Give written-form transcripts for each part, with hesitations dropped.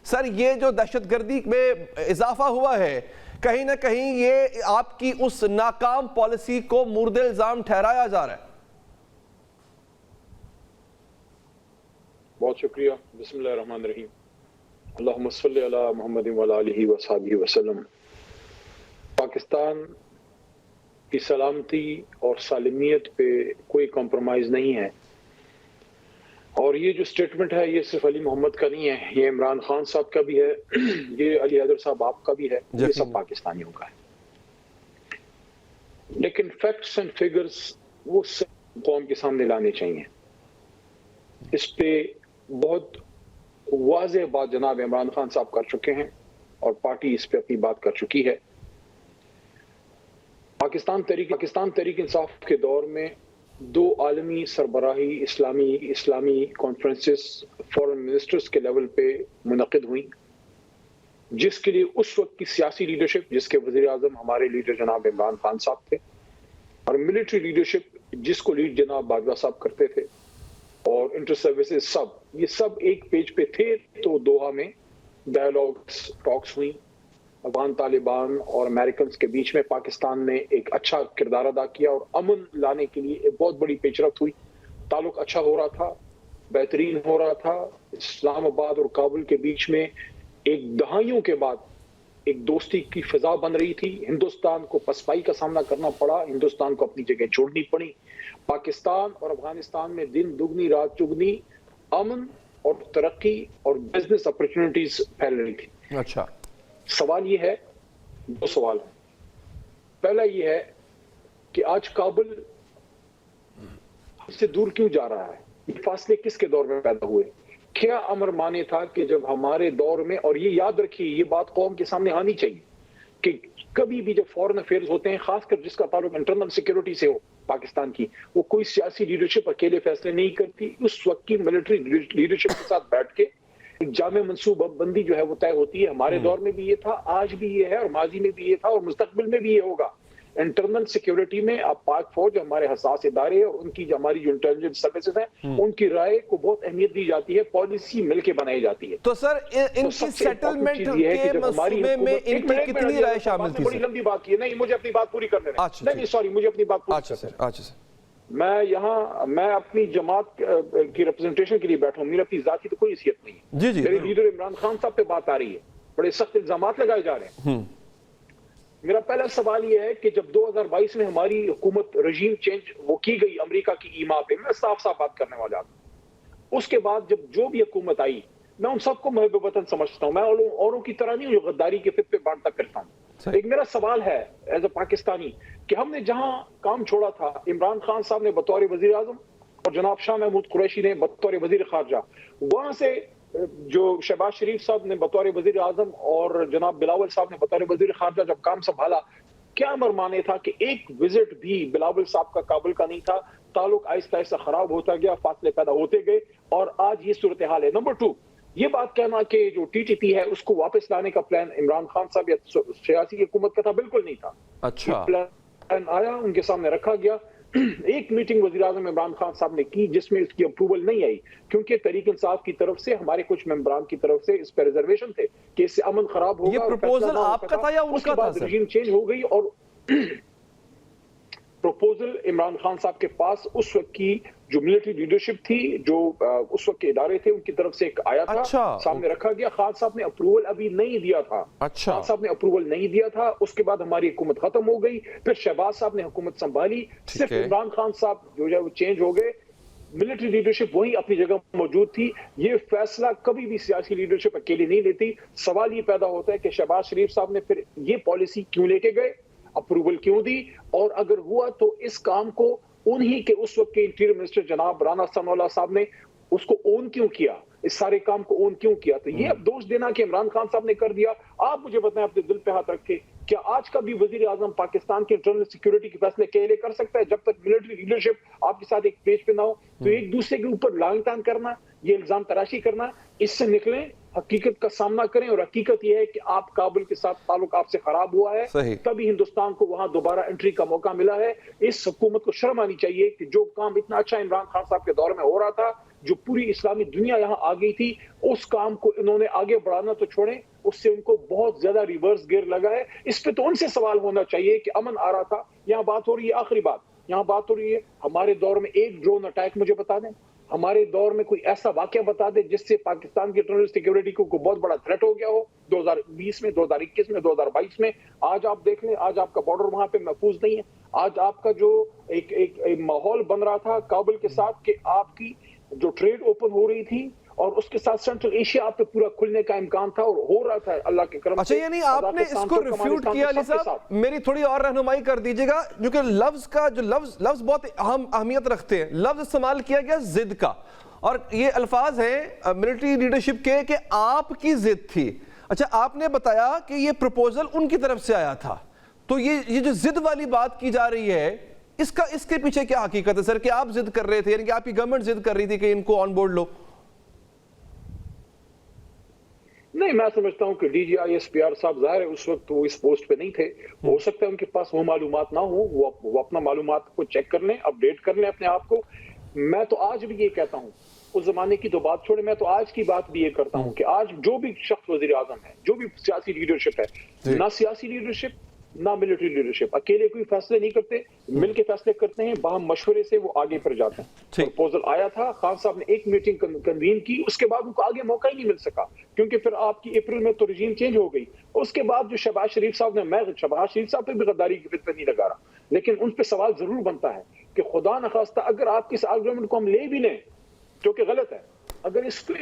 Sir ये जो दहशतगर्दी में इजाफा हुआ है, कहीं ना कहीं ये आपकी उस नाकाम पॉलिसी को मुर्दे इल्जाम ठहराया जा रहा है। बहुत शुक्रिया। बिस्मिल्लाहिर्रहमानिर्रहीम। अल्लाहुम्मा सल्ली अला मुहम्मदिन व अला आलिहि व सहाबिहि वसल्लम। पाकिस्तान की सलामती और सालिमियत पे कोई कॉम्प्रोमाइज नहीं है, और ये जो स्टेटमेंट है ये सिर्फ अली मोहम्मद का नहीं है, ये इमरान खान साहब का भी है, ये अली हैदर साहब आपका भी है, ये सब पाकिस्तानियों का है। लेकिन फैक्ट्स एंड फिगर्स वो सब कौम के सामने लाने चाहिए। इस पे बहुत वाज़ेह बात जनाब इमरान खान साहब कर चुके हैं और पार्टी इस पे अपनी बात कर चुकी है। पाकिस्तान तहरीक इंसाफ के दौर में 2 आलमी सरबराही इस्लामी कॉन्फ्रेंसेस फॉरेन मिनिस्टर्स के लेवल पे मुनक़िद हुई, जिसके लिए उस वक्त की सियासी लीडरशिप, जिसके वज़ीर आज़म हमारे लीडर जनाब इमरान खान साहब थे, और मिलिट्री लीडरशिप जिसको लीड जनाब बाजवा साहब करते थे, और इंटर सर्विसेज ये सब एक पेज पे थे। तो दोहा में डायलॉग्स टॉक्स हुई, अफगान तालिबान और अमेरिकन के बीच में पाकिस्तान ने एक अच्छा किरदार अदा किया और अमन लाने के लिए एक बहुत बड़ी पेचरफ्त हुई। ताल्लुक अच्छा हो रहा था, बेहतरीन हो रहा था। इस्लामाबाद और काबुल के बीच में एक दहाइयों के बाद एक दोस्ती की फिजा बन रही थी। हिंदुस्तान को पसपाई का सामना करना पड़ा, हिंदुस्तान को अपनी जगह छोड़नी पड़ी। पाकिस्तान और अफगानिस्तान में दिन दुगनी रात चुगनी अमन और तरक्की और बिजनेस अपॉर्चुनिटीज फैल रही थी। अच्छा, सवाल ये है, 2 सवाल है। पहला ये है कि आज काबुल हमसे दूर क्यों जा रहा है? ये फासले किसके दौर में पैदा हुए? क्या अमर माने था कि जब हमारे दौर में, और ये याद रखिए, ये बात कौम के सामने आनी चाहिए कि कभी भी जब फॉरेन अफेयर्स होते हैं, खासकर जिसका ताल्लुक इंटरनल सिक्योरिटी से हो पाकिस्तान की, वो कोई सियासी लीडरशिप अकेले फैसले नहीं करती। उस वक्त की मिलिट्री लीडरशिप के साथ बैठ के एक जामे मनसूबाबंदी जो है वो तय होती है। हमारे दौर में भी ये था, आज भी ये है, और माजी में भी ये था, और मुस्तकबिल में भी ये होगा। इंटरनल सिक्योरिटी में अब पाक फौज, हमारे हसास इदारे और उनकी जो हमारी जो इंटेलिजेंस सर्विसेज हैं, उनकी राय को बहुत अहमियत दी जाती है, पॉलिसी मिलकर बनाई जाती है। तो सर इनकी सेटलमेंट के मसले में इनकी कितनी राय शामिल थी? बड़ी लंबी बात की है, नहीं मुझे अपनी बात पूरी करने दें। नहीं सॉरी, मुझे अपनी बात पूरी करने दें। अच्छा सर, मैं अपनी जमात की रिप्रेजेंटेशन के लिए बैठा हूँ, मेरी अपनी जाती तो कोई हैसियत नहीं है। जी मेरे लीडर इमरान खान साहब पे बात आ रही है, बड़े सख्त इल्जामात लगाए जा रहे हैं। मेरा पहला सवाल यह है कि जब 2022 में हमारी हुकूमत रजीम चेंज वो की गई अमेरिका की ईमा पे, मैं साफ साफ बात करने वाला था। उसके बाद जब जो भी हुकूमत आई, मैं उन सबको महबूब वतन समझता हूँ। मैं औरों की तरह नहीं हूँ जो गद्दारी के फितवे बांटता फिरता हूँ। एक मेरा सवाल है एज अ पाकिस्तानी कि हमने जहां काम छोड़ा था, इमरान खान साहब ने बतौर वजीर आजम और जनाब शाह महमूद कुरैशी ने बतौर वजीर खारजा, वहां से जो शहबाज शरीफ साहब ने बतौर वजीर आजम और जनाब बिलावल साहब ने बतौर वजीर खारजा जब काम संभाला, क्या अमर माने था कि एक विजिट भी बिलावल साहब का काबुल का नहीं था। ताल्लुक आहिस्ता आहिस्ता खराब होता गया, फासले पैदा होते गए, और आज ये सूरत हाल है। नंबर 2, ये बात कहना कि जो टीटीपी है उसको वापस लाने का प्लान इमरान खान साहब या सियासी हुकूमत का था, बिल्कुल नहीं था। अच्छा, प्लान आया, उनके सामने रखा गया। एक मीटिंग वज़ीर आज़म इमरान खान साहब ने की जिसमें इसकी अप्रूवल नहीं आई, क्योंकि तहरीक इंसाफ की तरफ से, हमारे कुछ मेंबरान की तरफ से इस पर रिजर्वेशन थे कि इससे अमन खराब होगा। ये प्रपोजल आपका था या उनका था सर? रजीम चेंज हो गई और प्रपोजल इमरान खान साहब के पास उस वक्त की जो मिलिट्री लीडरशिप थी, जो उस वक्त के इदारे थे, उनकी तरफ से एक आया था। अच्छा, सामने रखा गया। खान साहब ने अप्रूवल अभी नहीं दिया था। अच्छा, खान साहब ने अप्रूवल नहीं दिया था। उसके बाद हमारी हुकूमत खत्म हो गई, फिर शहबाज साहब ने हुकूमत संभाली। सिर्फ इमरान खान साहब जो है वो चेंज हो गए, मिलिट्री लीडरशिप वही अपनी जगह मौजूद थी। ये फैसला कभी भी सियासी लीडरशिप अकेली नहीं लेती। सवाल ये पैदा होता है कि शहबाज शरीफ साहब ने फिर ये पॉलिसी क्यों लेके गए, अप्रूवल क्यों दी, और अगर हुआ तो इस काम को उन्हीं के उस वक्त के इंटीरियर मिनिस्टर जनाब राना सनाउल्लाह साहब ने उसको ओन क्यों किया, इस सारे काम को ओन क्यों किया? तो ये अब दोष देना कि इमरान खान साहब ने कर दिया, आप मुझे बताएं अपने दिल पे हाथ रख के, क्या आज का भी वजीर आजम पाकिस्तान के इंटरनल सिक्योरिटी के फैसले अकेले कर सकता है? जब तक मिलिट्री लीडरशिप आपके साथ एक पेज पे ना हो, तो एक दूसरे के ऊपर लांग तान करना, ये इल्जाम तराशी करना, इससे निकलें, हकीकत का सामना करें। और हकीकत यह है कि आप काबुल के साथ ताल्लुक आपसे खराब हुआ है, तभी हिंदुस्तान को वहां दोबारा एंट्री का मौका मिला है। इस हुकूमत को शर्म आनी चाहिए कि जो काम इतना अच्छा इमरान खान साहब के दौर में हो रहा था, जो पूरी इस्लामी दुनिया यहाँ आ गई थी, उस काम को इन्होंने आगे बढ़ाना तो छोड़े, उससे उनको बहुत ज्यादा रिवर्स गियर लगा है। इस पे तो उनसे सवाल होना चाहिए कि अमन आ रहा था। यहाँ बात हो रही है, आखिरी बात यहाँ बात हो रही है, हमारे दौर में एक ड्रोन अटैक मुझे बता दें, हमारे दौर में कोई ऐसा वाकया बता दे जिससे पाकिस्तान की इंटरनल सिक्योरिटी को बहुत बड़ा थ्रेट हो गया हो 2020 में, 2021 में, 2022 में। आज आप देख लें, आज आपका बॉर्डर वहां पे महफूज नहीं है। आज आपका जो एक माहौल बन रहा था काबुल के साथ कि आपकी जो ट्रेड ओपन हो रही थी और उसके साथ सेंट्रल एशिया आप पे पूरा खुलने का इम्कान था और हो रहा था अल्लाह के करम से। अच्छा, यानी आपने इसको रिफ्यूट किया अली साहब, मेरी थोड़ी और रहनुमाई कर दीजिएगा, क्योंकि लफ्ज का जो लफ्ज बहुत अहमियत रखते हैं। लफ्ज इस्तेमाल किया गया जिद का, और ये अल्फाज हैं मिलिट्री लीडरशिप के कि आपकी जिद थी। अच्छा, आपने बताया कि ये प्रपोजल उनकी तरफ से आया था, तो ये जो जिद वाली बात की जा रही है, इसके पीछे क्या हकीकत है सर? कि आप जिद कर रहे थे, यानी कि आपकी गवर्नमेंट जिद कर रही थी कि इनको ऑन बोर्ड लो? नहीं, मैं समझता हूं कि डीजीआई एसपीआर साहब जाहिर है उस वक्त वो इस पोस्ट पे नहीं थे। हो सकता है उनके पास वो मालूमात ना हो, वो अपना मालूमात को चेक कर लें, अपडेट कर लें अपने आप को। मैं तो आज भी ये कहता हूं, उस जमाने की तो बात छोड़े, मैं तो आज की बात भी ये करता हूं कि आज जो भी शख्स वजीर आजम है, जो भी सियासी लीडरशिप है, ना सियासी लीडरशिप ना मिलिट्री लीडरशिप अकेले कोई फैसले नहीं करते, मिलके फैसले करते हैं, बाहम मशवरे से वो आगे पर जाते हैं। प्रपोजल आया था, खान साहब ने एक मीटिंग कन्वीन की, उसके बाद उनको आगे मौका ही नहीं मिल सका, क्योंकि फिर आपकी अप्रैल में तो रजीम चेंज हो गई। उसके बाद जो शहबाज शरीफ साहब ने, मैं शहबाज शरीफ साहब पे भी गद्दारी की फितरत नहीं लगा रहा, लेकिन उन पे सवाल जरूर बनता है कि खुदा न खास्ता अगर आपके इस आर्गुमेंट को हम ले भी लें, जो कि गलत है, अगर इसको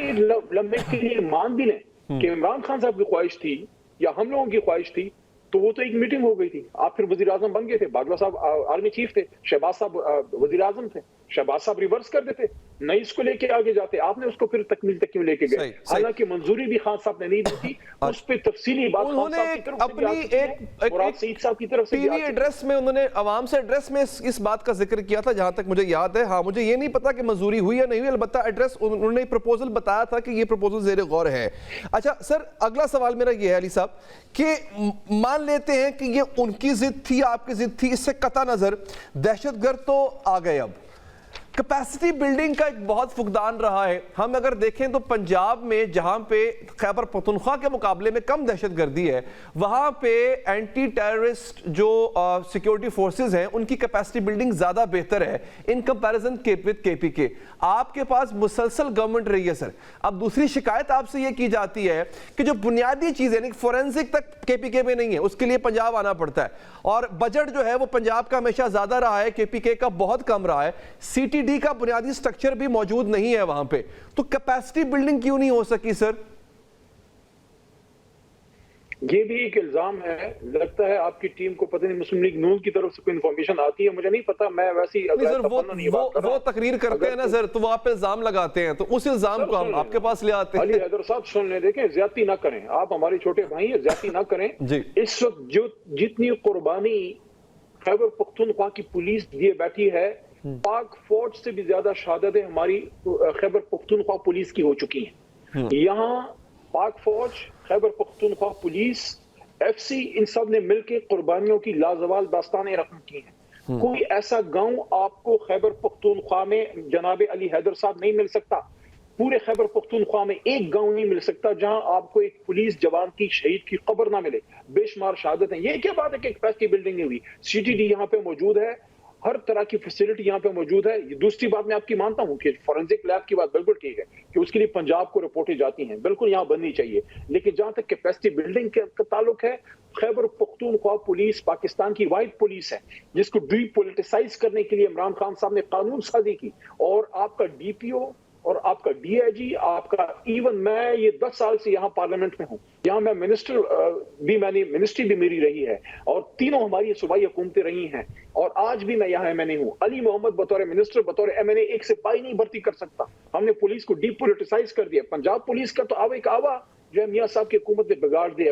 लम्बे के लिए मान भी लें कि इमरान खान साहब की ख्वाहिश थी या हम लोगों की ख्वाहिश थी, तो वो तो एक मीटिंग हो गई थी, आप फिर वजीर आजम बन गए थे, बाजवा साहब आर्मी चीफ थे, शहबाज साहब वजीर आजम थे, शहबाज साहब रिवर्स कर देते, नहीं इसको लेके आगे जाते, आपने उसको फिर तकमील तक क्यों लेके गए? हालांकि मंजूरी भी खान साहब ने नहीं दी थी, उस पर तफसीली बात उन्होंने अपनी एक टीवी एड्रेस में उन्होंने अवाम से एड्रेस में इस बात का जिक्र किया था, जहां तक मुझे याद है। हाँ, मुझे ये नहीं पता कि मंजूरी हुई या नहीं हुई, अलबत्ता एड्रेस उन्होंने प्रपोजल बताया था कि ये प्रपोजल ज़ेरे गौर है। अच्छा सर, अगला सवाल मेरा ये है अली साहब कि मान लेते हैं कि ये उनकी जिद थी, आपकी जिद थी, इससे कता नजर दहशतगर्द तो आ गए। अब कैपेसिटी बिल्डिंग का एक बहुत फुकदान रहा है। हम अगर देखें तो पंजाब में, जहां पे खैबर पख्तूनख्वा के मुकाबले में कम दहशतगर्दी है, वहां पे एंटी टेररिस्ट जो सिक्योरिटी फोर्सेस हैं, उनकी कैपेसिटी बिल्डिंग ज्यादा बेहतर है इन कंपैरिजन विद केपीके। आपके पास मुसलसल गवर्नमेंट रही है सर। अब दूसरी शिकायत आपसे यह की जाती है कि जो बुनियादी चीजें यानी फोरेंसिक तक केपीके में नहीं है, उसके लिए पंजाब आना पड़ता है, और बजट जो है वो पंजाब का हमेशा ज्यादा रहा है, केपीके का बहुत कम रहा है। सीटी का बुनियादी स्ट्रक्चर भी मौजूद नहीं है वहां पे, तो कैपेसिटी बिल्डिंग क्यों नहीं हो सकी सर? ये भी एक इल्जाम है, लगता है आपकी टीम को पता नहीं मुस्लिम लीग नून की तरफ से कोई इंफॉर्मेशन आती है, मुझे नहीं पता। मैं वैसी सर वो तकरीर करते हैं ना सर, तो वो आप पे इल्जाम लगाते हैं, तो उस इल्जाम को हम आपके पास ले आते हैं। अली हैदर साहब सुन ले, देखें ज्यादती ना करें, आप हमारे छोटे भाई हैं, ज्यादती ना करें। इस वक्त जो जितनी कुर्बानी खैबर पख्तूनख्वा की पुलिस दिए बैठी है, पाक फौज से भी ज्यादा शहादतें हमारी खैबर पख्तूनख्वा पुलिस की हो चुकी हैं। यहाँ पाक फौज, खैबर पख्तूनख्वा पुलिस, एफसी, इन सब ने मिलकर कुर्बानियों की लाजवाल दास्तानें रकम की हैं। कोई ऐसा गांव आपको खैबर पख्तूनख्वा में जनाब अली हैदर साहब नहीं मिल सकता, पूरे खैबर पख्तूनख्वा में एक गांव नहीं मिल सकता जहां आपको एक पुलिस जवान की, शहीद की कब्र ना मिले। बेशुमार शहादतें। ये क्या बात है कि कैपेसिटी बिल्डिंग नहीं हुई? सीटीडी यहाँ पे मौजूद है, हर तरह की फैसिलिटी यहाँ पे मौजूद है। दूसरी बात मैं आपकी मानता हूँ कि फॉरेंसिक लैब की बात बिल्कुल ठीक है कि उसके लिए पंजाब को रिपोर्टें जाती हैं, बिल्कुल यहाँ बननी चाहिए, लेकिन जहां तक कैपेसिटी बिल्डिंग का ताल्लुक है, खैबर पख्तूनख्वा पुलिस पाकिस्तान की वाइड पुलिस है, जिसको डीपोलिटिसाइज करने के लिए इमरान खान साहब ने कानून साजी की, और आपका डीपीओ और आपका डीआईजी, आपका इवन मैं ये 10 साल से यहाँ पार्लियामेंट में हूँ, यहाँ मैं मिनिस्ट्री भी मेरी रही है, और तीनों हमारी सूबाई हुकूमतें रही हैं, और आज भी मैं यहाँ एमएनए हूँ। अली मोहम्मद बतौर मिनिस्टर, बतौर एमएनए एक सिपाही नहीं भर्ती कर सकता। हमने पुलिस को डीपोलिटिसाइज कर दिया। पंजाब पुलिस का तो आवा जो है मियां साहब की हुकूमत ने बिगाड़ दिया।